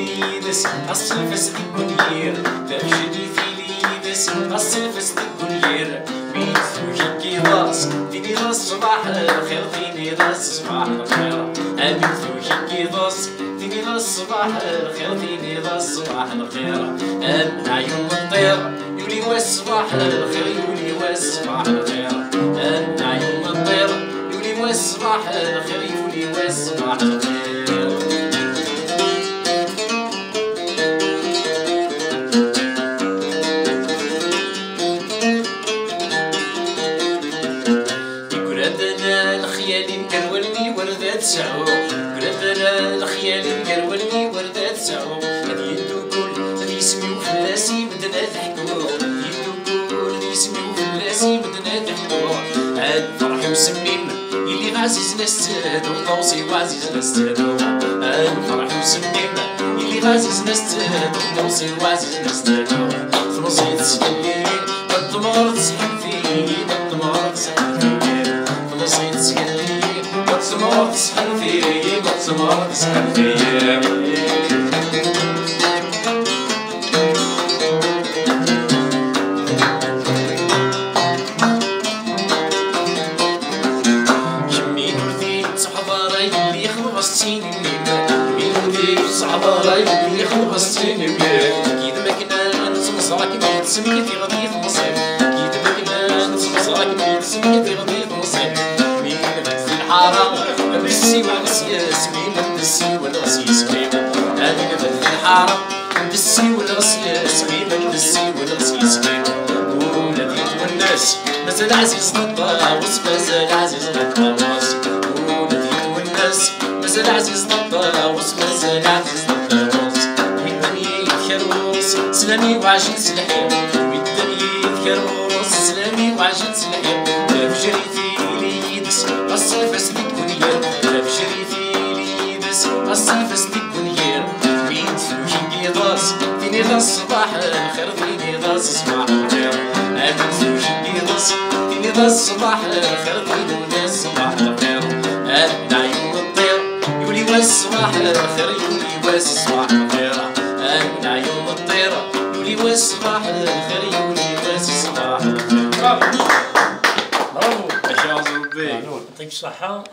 ليدس الصلفس الكولير تمشي في ليدس الصلفس الكولير بيتو هيكي راس فيني راس صباح الخير فيني راس صباح الخير بيتو هيكي راس فيني راس صباح الخير فيني راس صباح الخير عيون الطير يولي واس صباح الخير يولي واس صباح الخير عيون الطير يولي واس صباح الخير يولي واس صباح الخير سعو قردنا الخيال نقرولني وردات سعو هذي يدو كل هذي يسميو فلاسي بدنا ضحكو يدو كل هذي يسميو فلاسي بدنا ضحكو هاد فرح مسمين يلي عزيز نستهدو طوسي وعزيز نستهدو هاد فرح مسمين يلي عزيز نستهدو طوسي وعزيز نستهدو فلوسي تسكلي بالطمار تسحب فيه بالطمار تسحب فيه فلوسي تسكلي بالطمار تسحب فيه بالطمار تسحب فيه اللي خلصتين بيه كيد ما كنا نتمصراك ما تسمي في غدية مصيب كيد ما كنا نتمصراك ما تسمي في غدية مصيب مين في الحارة ندسي ونسي ياسمين ندسي ونغسي ياسمين هذه في الحارة ندسي ونغسي ياسمين ندسي ونغسي ياسمين ولديت والناس مازال عزيز نطاوس مازال عزيز نطاوس ولديت والناس مازال عزيز نطاوس مازال عزيز سلامي وعجن سلحيم بالدنيا يذكروس سلامي وعجن سلحيم بشريتي ليدس الصلفس الكونير بشريتي ليدس الصلفس الكونير بيت فيني راس فيني راس صباح الخير فيني راس صباح الخير بيت فيني راس فيني راس صباح الخير فيني راس صباح الخير عيون الطير يولي واس صباح الخير يولي واس صباح الخير عيون الطير يولي واس صباح الخير يولي واس صباح الخير. برافو برافو. يعطيك الصحة.